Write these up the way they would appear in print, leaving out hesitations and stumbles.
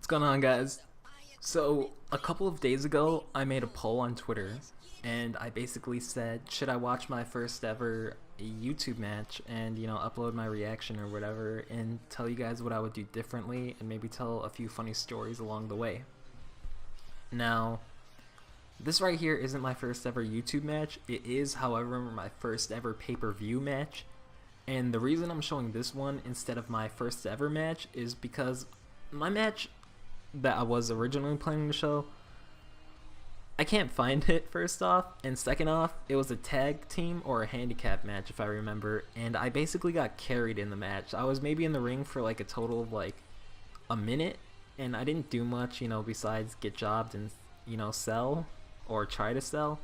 What's going on, guys? So a couple of days ago I made a poll on Twitter and I basically said, should I watch my first ever YouTube match and upload my reaction or whatever and tell you guys what I would do differently and maybe tell a few funny stories along the way. Now this right here isn't my first ever YouTube match. It is, however, my first ever pay-per-view match, and the reason I'm showing this one instead of my first ever match is because my match that I was originally planning to show, I can't find it, first off, and second off, it was a tag team or a handicap match if I remember, and I basically got carried in the match. I was maybe in the ring for like a total of like a minute, and I didn't do much, besides get jobbed and sell or try to sell,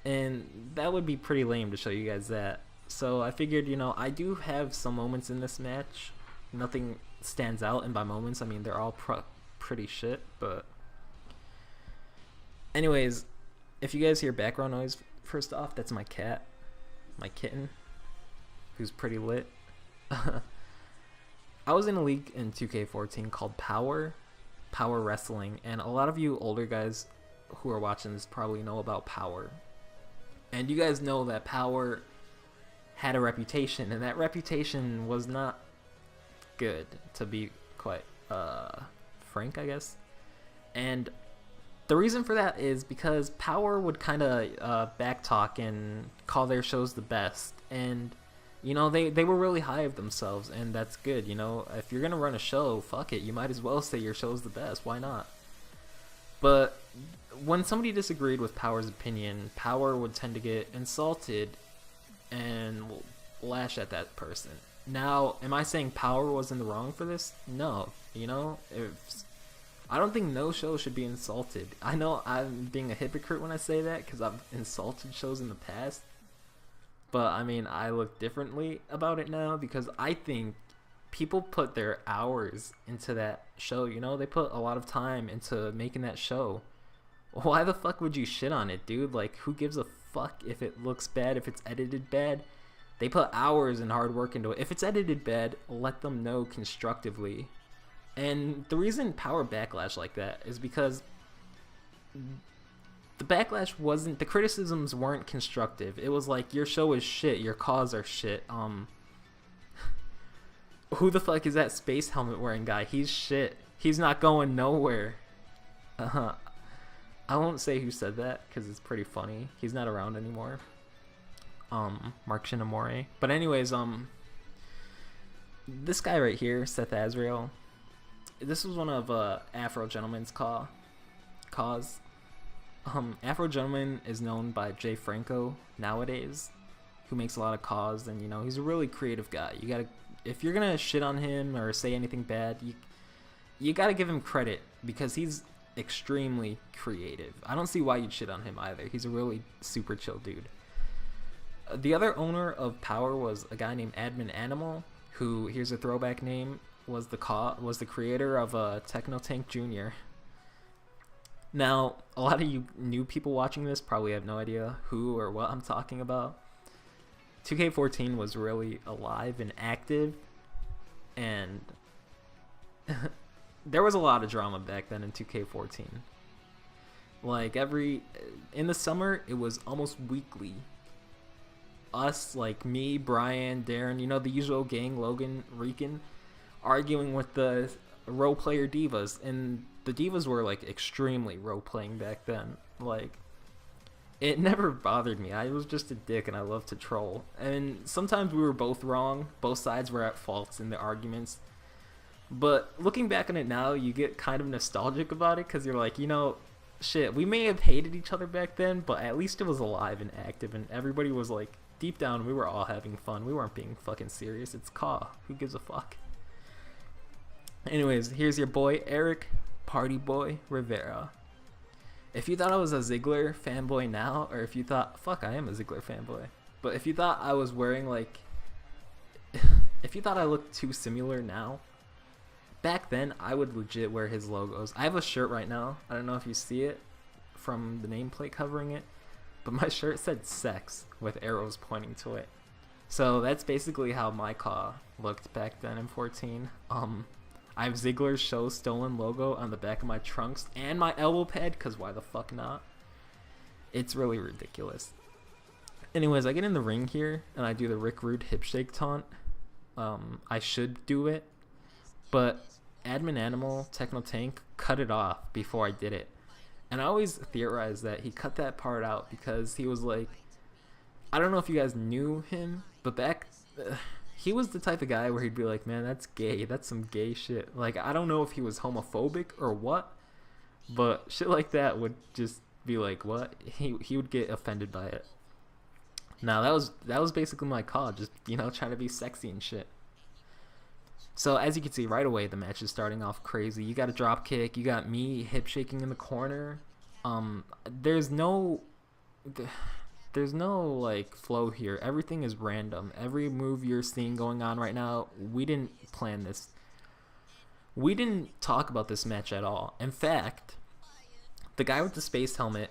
and that would be pretty lame to show you guys that. So I figured, I do have some moments in this match. Nothing stands out, and by moments I mean they're all pretty shit, but anyways, if you guys hear background noise, first off, that's my cat, my kitten, who's pretty lit. I was in a league in 2K14 called Power Wrestling, and a lot of you older guys who are watching this probably know about Power, and you guys know that Power had a reputation, and that reputation was not good, to be quite frank, I guess. And the reason for that is because Power would kind of backtalk and call their shows the best, and they were really high of themselves, and that's good. If you're gonna run a show, fuck it, you might as well say your show's the best. Why not? But when somebody disagreed with Power's opinion, Power would tend to get insulted and lash at that person. Now, am I saying Power was in the wrong for this? No. I don't think no show should be insulted. I know I'm being a hypocrite when I say that because I've insulted shows in the past, but I mean, I look differently about it now because I think people put their hours into that show. They put a lot of time into making that show. Why the fuck would you shit on it, dude? Like, who gives a fuck if it looks bad, if it's edited bad? They put hours and hard work into it. If it's edited bad, let them know constructively. And the reason Power backlash like that is because the backlash wasn't, the criticisms weren't constructive. It was like, your show is shit, your CAWs are shit. Who the fuck is that space helmet wearing guy? He's shit. He's not going nowhere. I won't say who said that because it's pretty funny. He's not around anymore. Mark Shinamori. But anyways, this guy right here, Seth Azrael, this was one of Afro Gentleman's CAWs. Afro Gentleman is known by Jay Franco nowadays, who makes a lot of CAWs, and he's a really creative guy. You gotta, if you're gonna shit on him or say anything bad, you gotta give him credit because he's extremely creative. I don't see why you'd shit on him either. He's a really super chill dude. The other owner of Power was a guy named Admin Animal, who, here's a throwback name, was the creator of Techno Tank Jr. Now, a lot of you new people watching this probably have no idea who or what I'm talking about. 2K14 was really alive and active, and there was a lot of drama back then in 2K14. Like, in the summer, it was almost weekly. Us, like me, Brian, Darren, the usual gang, Logan, Rican, arguing with the role player divas, and the divas were like extremely role playing back then. Like, it never bothered me. I was just a dick and I loved to troll, and sometimes we were both wrong, both sides were at fault in the arguments, but looking back on it now, you get kind of nostalgic about it because you're like, shit, we may have hated each other back then, but at least it was alive and active, and everybody was like, deep down, we were all having fun. We weren't being fucking serious. It's CAW. Who gives a fuck? Anyways, here's your boy, Eric Party Boy Rivera. If you thought I was a Ziggler fanboy now, or if you thought, fuck, I am a Ziggler fanboy, but if you thought I was wearing like, if you thought I looked too similar now, back then, I would legit wear his logos. I have a shirt right now. I don't know if you see it from the nameplate covering it, but my shirt said sex with arrows pointing to it. So that's basically how my CAW looked back then in 14. I have Ziggler's Show Stolen logo on the back of my trunks and my elbow pad, because why the fuck not? It's really ridiculous. Anyways, I get in the ring here and I do the Rick Rude hip shake taunt. I should do it, but Admin Animal Techno Tank cut it off before I did it. And I always theorize that he cut that part out because he was like, I don't know if you guys knew him, but he was the type of guy where he'd be like, man, that's gay. That's some gay shit. Like, I don't know if he was homophobic or what, but shit like that would just be like, what? He would get offended by it. Now, that was basically my call, just, you know, trying to be sexy and shit. So, as you can see, right away, the match is starting off crazy. You got a drop kick. You got me hip shaking in the corner. There's no like flow here. Everything is random. Every move you're seeing going on right now, we didn't plan this. We didn't talk about this match at all. In fact, the guy with the space helmet,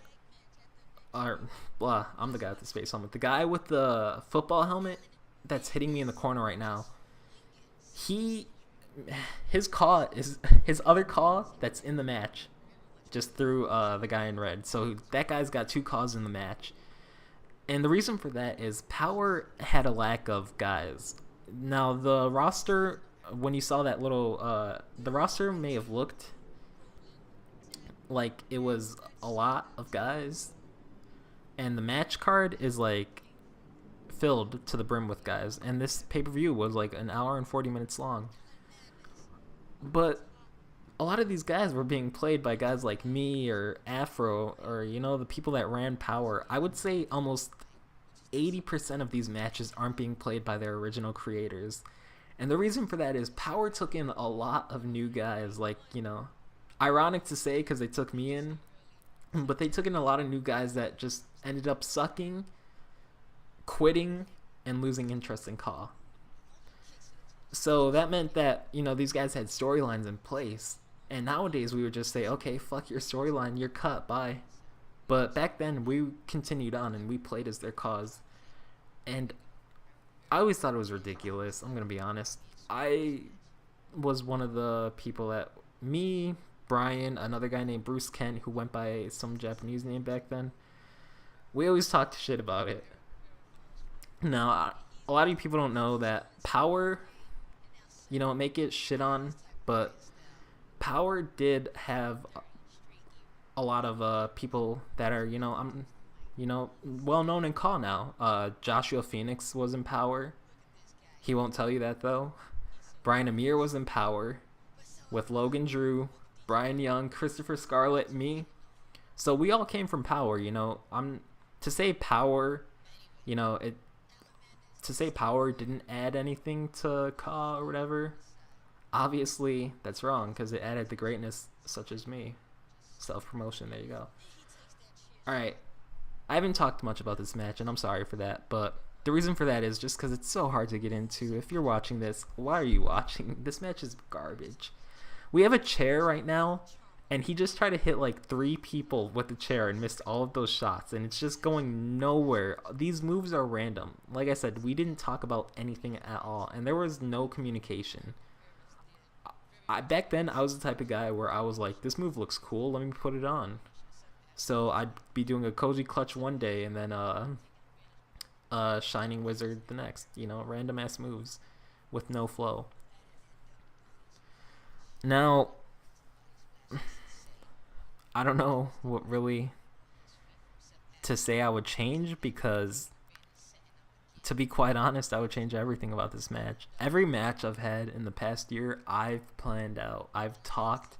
I'm the guy with the space helmet. The guy with the football helmet that's hitting me in the corner right now, his other CAW that's in the match just threw the guy in red. So that guy's got 2 CAWs in the match. And the reason for that is Power had a lack of guys. Now, the roster, when you saw that little, the roster may have looked like it was a lot of guys. And the match card is like filled to the brim with guys. And this pay-per-view was like an hour and 40 minutes long. But a lot of these guys were being played by guys like me or Afro or, you know, the people that ran Power. I would say almost 80% of these matches aren't being played by their original creators. And the reason for that is Power took in a lot of new guys. Like, you know, ironic to say because they took me in, but they took in a lot of new guys that just ended up sucking, quitting, and losing interest in CAW. So that meant that, you know, these guys had storylines in place. And nowadays we would just say, okay, fuck your storyline, you're cut, bye. But back then we continued on and we played as their cause. And I always thought it was ridiculous, I'm going to be honest. I was one of the people that, me, Brian, another guy named Bruce Kent, who went by some Japanese name back then, we always talked shit about it. Now, a lot of you people don't know that Power, you know, make it shit on, but Power did have a lot of people that are, you know, well known in CAW now. Joshua Phoenix was in Power. He won't tell you that though. Brian Amir was in Power with Logan Drew, Brian Young, Christopher Scarlett, me. So we all came from Power, you know. To say Power, you know, to say Power didn't add anything to CAW or whatever, obviously that's wrong because it added the greatness such as me. Self-promotion, there you go. Alright, I haven't talked much about this match and I'm sorry for that, but the reason for that is just because it's so hard to get into. If you're watching this, why are you watching? This match is garbage. We have a chair right now and he just tried to hit like 3 people with the chair and missed all of those shots, and it's just going nowhere. These moves are random. Like I said, we didn't talk about anything at all, and there was no communication. Back then, I was the type of guy where I was like, this move looks cool, let me put it on. So I'd be doing a Koji clutch one day, and then Shining Wizard the next. You know, random ass moves with no flow. Now, I don't know what really to say I would change, because to be quite honest, I would change everything about this match. Every match I've had in the past year, I've planned out. I've talked.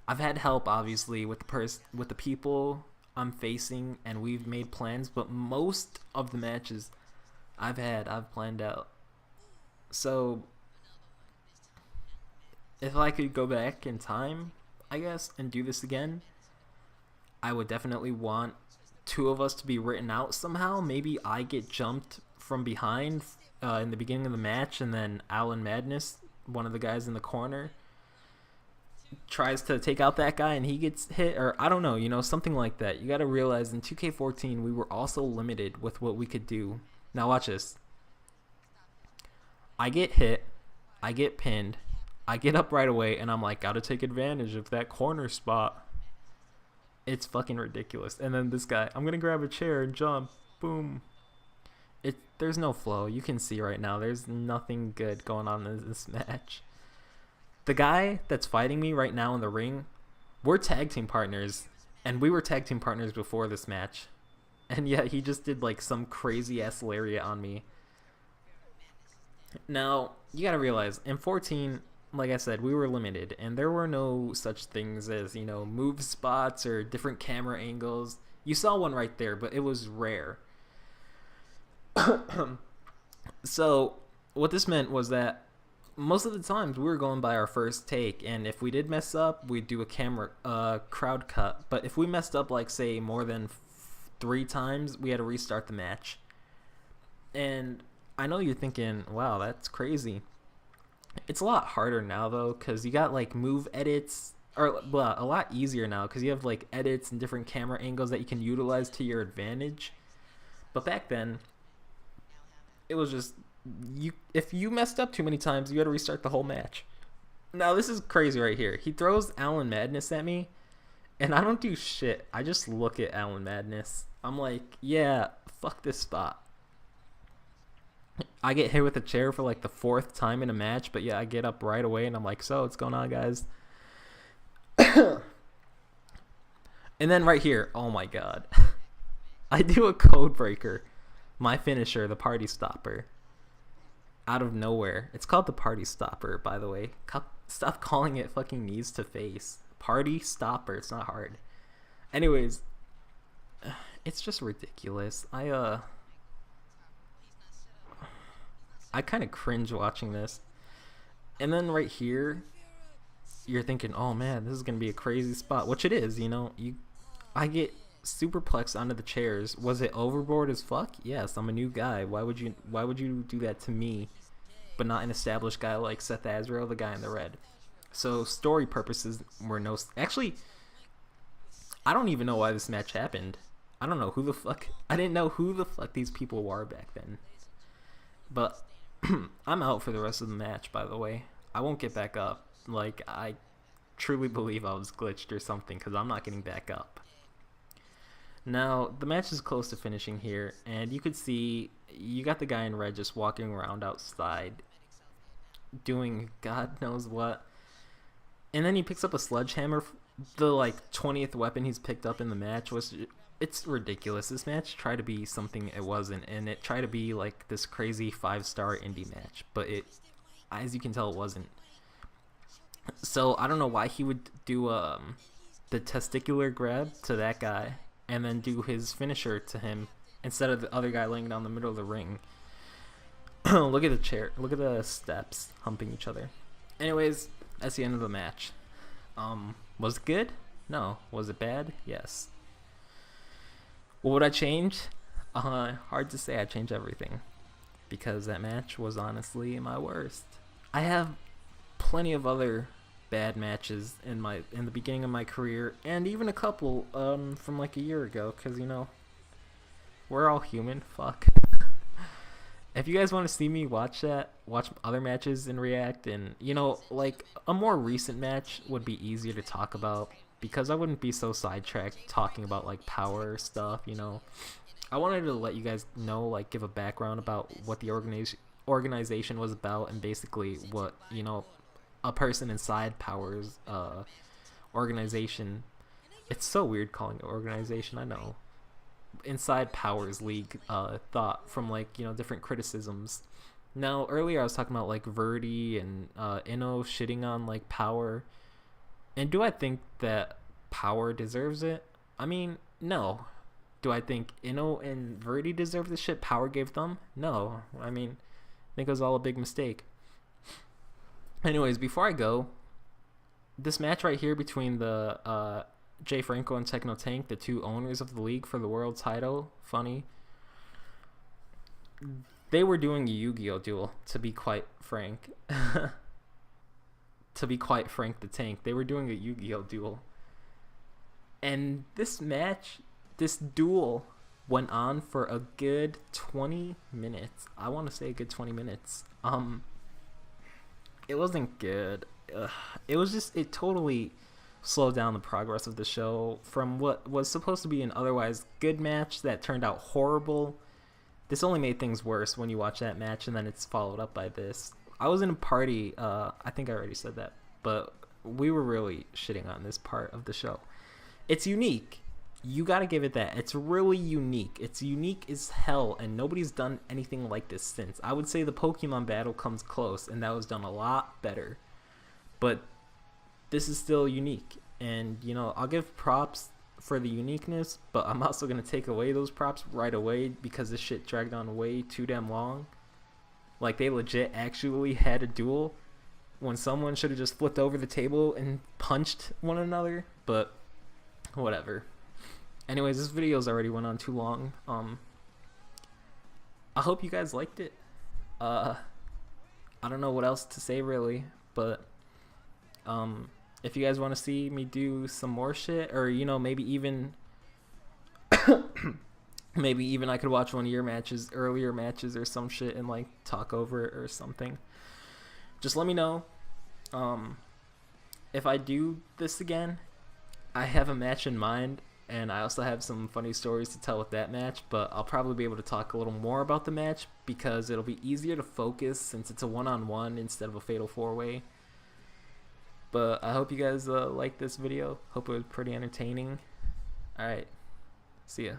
I've had help, obviously, with the people I'm facing, and we've made plans. But most of the matches I've planned out. So if I could go back in time, I guess, and do this again, I would definitely want 2 of us to be written out somehow. Maybe I get jumped from behind in the beginning of the match, and then Alan Madness, one of the guys in the corner, tries to take out that guy and he gets hit, or I don't know, you know, something like that. You got to realize in 2K14 we were also limited with what we could do. Now watch this. I get hit, I get pinned, I get up right away and I'm like, gotta take advantage of that corner spot. It's fucking ridiculous. And then this guy, I'm gonna grab a chair and jump. Boom. There's no flow. You can see right now there's nothing good going on in this match. The guy that's fighting me right now in the ring, we're tag team partners, and we were tag team partners before this match. And yeah, he just did like some crazy ass lariat on me. Now, you gotta realize, in 14, like I said, we were limited, and there were no such things as, you know, move spots or different camera angles. You saw one right there, but it was rare. So, what this meant was that most of the times we were going by our first take, and if we did mess up, we'd do a crowd cut. But if we messed up, like, say, more than 3 times, we had to restart the match. And I know you're thinking, wow, that's crazy. It's a lot harder now, though, because you got, like, move edits, or, well, a lot easier now, because you have, like, edits and different camera angles that you can utilize to your advantage. But back then, it was just, if you messed up too many times, you had to restart the whole match. Now, this is crazy right here. He throws Alan Madness at me, and I don't do shit. I just look at Alan Madness. I'm like, yeah, fuck this spot. I get hit with a chair for like the 4th time in a match, but yeah, I get up right away and I'm like, so what's going on, guys? And then right here, oh my god. I do a code breaker. My finisher, the party stopper. Out of nowhere. It's called the party stopper, by the way. Stop calling it fucking knees to face. Party stopper, it's not hard. Anyways, it's just ridiculous. I kind of cringe watching this. And then right here, you're thinking, oh man, this is going to be a crazy spot. Which it is, you know. I get superplexed onto the chairs. Was it overboard as fuck? Yes, I'm a new guy. Why would you do that to me, but not an established guy like Seth Azrael, the guy in the red? So story purposes were no... Actually, I don't even know why this match happened. I don't know who the fuck... I didn't know who the fuck these people were back then. But I'm out for the rest of the match, by the way. I won't get back up. Like, I truly believe I was glitched or something, because I'm not getting back up. Now, the match is close to finishing here, and you could see you got the guy in red just walking around outside doing God knows what. And then he picks up a sledgehammer. The, like, 20th weapon he's picked up in the match was... It's ridiculous. This match tried to be something it wasn't, and it tried to be like this crazy 5-star indie match, but it, as you can tell, it wasn't. So I don't know why he would do the testicular grab to that guy and then do his finisher to him instead of the other guy laying down the middle of the ring. Look at the chair. Look at the steps humping each other. Anyways, that's the end of the match. Was it good? No. Was it bad? Yes. What would I change? Hard to say. I change everything, because that match was honestly my worst. I have plenty of other bad matches in the beginning of my career, and even a couple from like a year ago, because, you know, we're all human. Fuck. If you guys want to see me watch other matches and react, and, you know, like a more recent match would be easier to talk about, because I wouldn't be so sidetracked talking about like power stuff, you know. I wanted to let you guys know, like, give a background about what the organization was about, and basically what, you know, a person inside Power's organization. It's so weird calling it organization, I know. Inside Power's league thought from, like, you know, different criticisms. Now, earlier I was talking about like Verdi and Inno shitting on like Power. And do I think that Power deserves it? I mean, no. Do I think Inno and Verdi deserve the shit Power gave them? No. I mean, I think it was all a big mistake. Anyways, before I go, this match right here between the Jay Franco and Techno Tank, the 2 owners of the league for the world title, funny. They were doing a Yu-Gi-Oh duel, to be quite frank. To be quite frank, the Tank. They were doing a Yu-Gi-Oh duel. And this match, this duel, went on for a good 20 minutes. I want to say a good 20 minutes. It wasn't good. it was just, it totally slowed down the progress of the show from what was supposed to be an otherwise good match that turned out horrible. This only made things worse when you watch that match, and then it's followed up by this. I was in a party, I think I already said that, but we were really shitting on this part of the show. It's unique. You gotta give it that. It's really unique. It's unique as hell, and nobody's done anything like this since. I would say the Pokemon battle comes close, and that was done a lot better. But this is still unique, and you know, I'll give props for the uniqueness, but I'm also gonna take away those props right away because this shit dragged on way too damn long. Like, they legit actually had a duel when someone should have just flipped over the table and punched one another, but whatever. Anyways, this video's already went on too long. I hope you guys liked it. I don't know what else to say really, but if you guys want to see me do some more shit, or you know, maybe even maybe even I could watch one of your matches, earlier matches or some shit, and like talk over it or something, just let me know. If I do this again, I have a match in mind, and I also have some funny stories to tell with that match, but I'll probably be able to talk a little more about the match because it'll be easier to focus since it's a one-on-one instead of a fatal four-way. But I hope you guys like this video. Hope it was pretty entertaining. Alright, see ya.